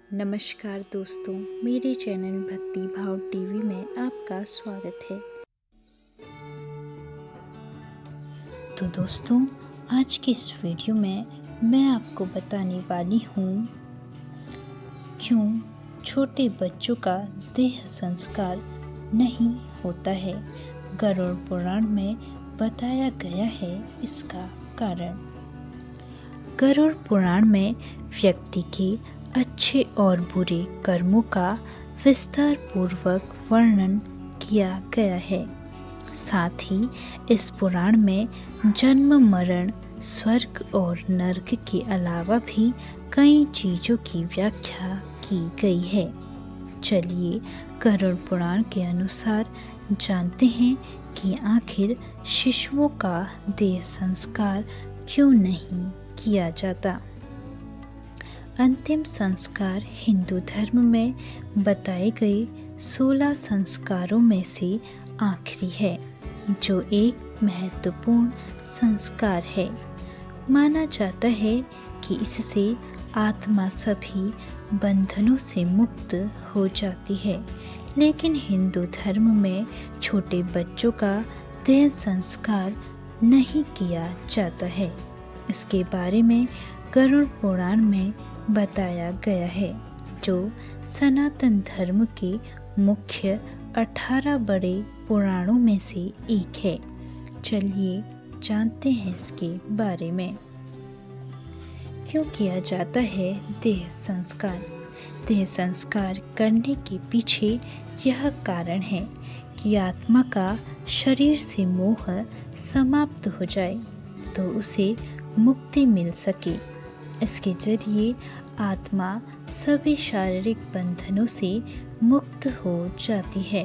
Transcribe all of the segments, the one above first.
नमस्कार दोस्तों, मेरे चैनल भक्ति भाव टीवी में आपका स्वागत है। तो दोस्तों, आज की इस वीडियो में मैं आपको बताने वाली हूँ क्यों छोटे बच्चों का देह संस्कार नहीं होता है। गरुड़ पुराण में बताया गया है इसका कारण। गरुड़ पुराण में व्यक्ति के अच्छे और बुरे कर्मों का विस्तार पूर्वक वर्णन किया गया है। साथ ही इस पुराण में जन्म मरण, स्वर्ग और नरक के अलावा भी कई चीज़ों की व्याख्या की गई है। चलिए गरुड़ पुराण के अनुसार जानते हैं कि आखिर शिशुओं का देह संस्कार क्यों नहीं किया जाता। अंतिम संस्कार हिंदू धर्म में बताए गए 16 संस्कारों में से आखिरी है, जो एक महत्वपूर्ण संस्कार है। माना जाता है कि इससे आत्मा सभी बंधनों से मुक्त हो जाती है। लेकिन हिंदू धर्म में छोटे बच्चों का देह संस्कार नहीं किया जाता है। इसके बारे में गरुड़ पुराण में बताया गया है, जो सनातन धर्म के मुख्य 18 बड़े पुराणों में से एक है। चलिए जानते हैं इसके बारे में। क्यों किया जाता है देह संस्कार? देह संस्कार करने के पीछे यह कारण है कि आत्मा का शरीर से मोह समाप्त हो जाए तो उसे मुक्ति मिल सके। इसके जरिए आत्मा सभी शारीरिक बंधनों से मुक्त हो जाती है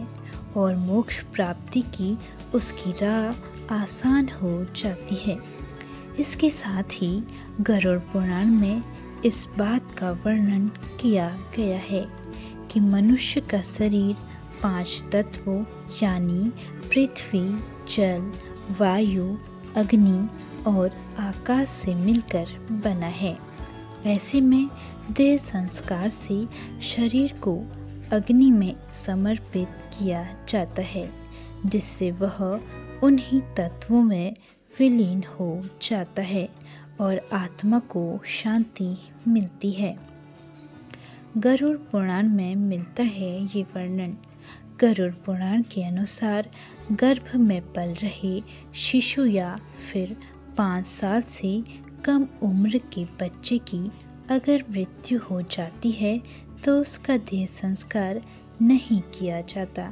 और मोक्ष प्राप्ति की उसकी राह आसान हो जाती है। इसके साथ ही गरुड़ पुराण में इस बात का वर्णन किया गया है कि मनुष्य का शरीर 5 तत्वों यानी पृथ्वी, जल, वायु, अग्नि और आकाश से मिलकर बना है। ऐसे में देह संस्कार से शरीर को अग्नि में समर्पित किया जाता है, जिससे वह उन्हीं तत्वों में विलीन हो जाता है और आत्मा को शांति मिलती है। गरुड़ पुराण में मिलता है ये वर्णन। गरुड़ पुराण के अनुसार गर्भ में पल रहे शिशु या फिर 5 साल से कम उम्र के बच्चे की अगर मृत्यु हो जाती है तो उसका देह संस्कार नहीं किया जाता।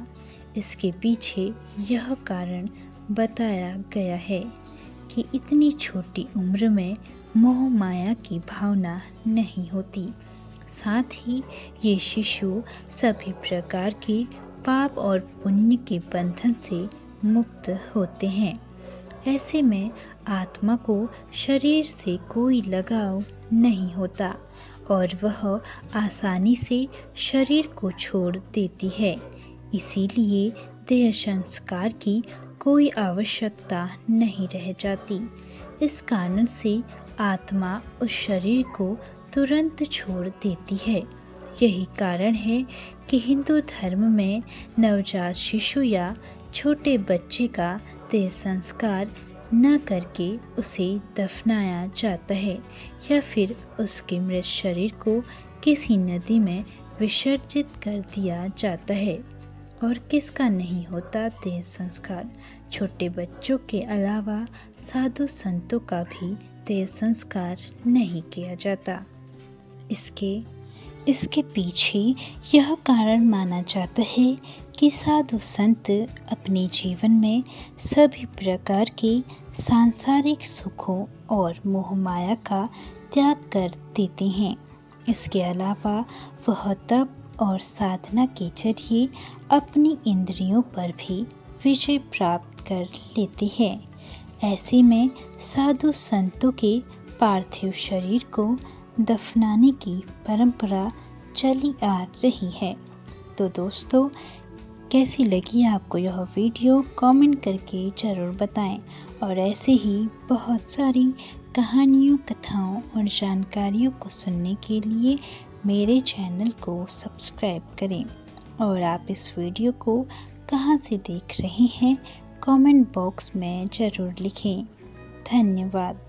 इसके पीछे यह कारण बताया गया है कि इतनी छोटी उम्र में मोह माया की भावना नहीं होती। साथ ही ये शिशु सभी प्रकार के पाप और पुण्य के बंधन से मुक्त होते हैं। ऐसे में आत्मा को शरीर से कोई लगाव नहीं होता और वह आसानी से शरीर को छोड़ देती है। इसीलिए देह संस्कार की कोई आवश्यकता नहीं रह जाती। इस कारण से आत्मा उस शरीर को तुरंत छोड़ देती है। यही कारण है कि हिंदू धर्म में नवजात शिशु या छोटे बच्चे का देह संस्कार न करके उसे दफनाया जाता है या फिर उसके मृत शरीर को किसी नदी में विसर्जित कर दिया जाता है। और किसका नहीं होता देह संस्कार? छोटे बच्चों के अलावा साधु संतों का भी देह संस्कार नहीं किया जाता। इसके पीछे यह कारण माना जाता है कि साधु संत अपने जीवन में सभी प्रकार के सांसारिक सुखों और मोह माया का त्याग कर देते हैं। इसके अलावा वह तप और साधना के जरिए अपनी इंद्रियों पर भी विजय प्राप्त कर लेते हैं। ऐसे में साधु संतों के पार्थिव शरीर को दफनाने की परंपरा चली आ रही है। तो दोस्तों, कैसी लगी आपको यह वीडियो? कमेंट करके ज़रूर बताएं और ऐसे ही बहुत सारी कहानियों, कथाओं और जानकारियों को सुनने के लिए मेरे चैनल को सब्सक्राइब करें। और आप इस वीडियो को कहाँ से देख रहे हैं कमेंट बॉक्स में ज़रूर लिखें। धन्यवाद।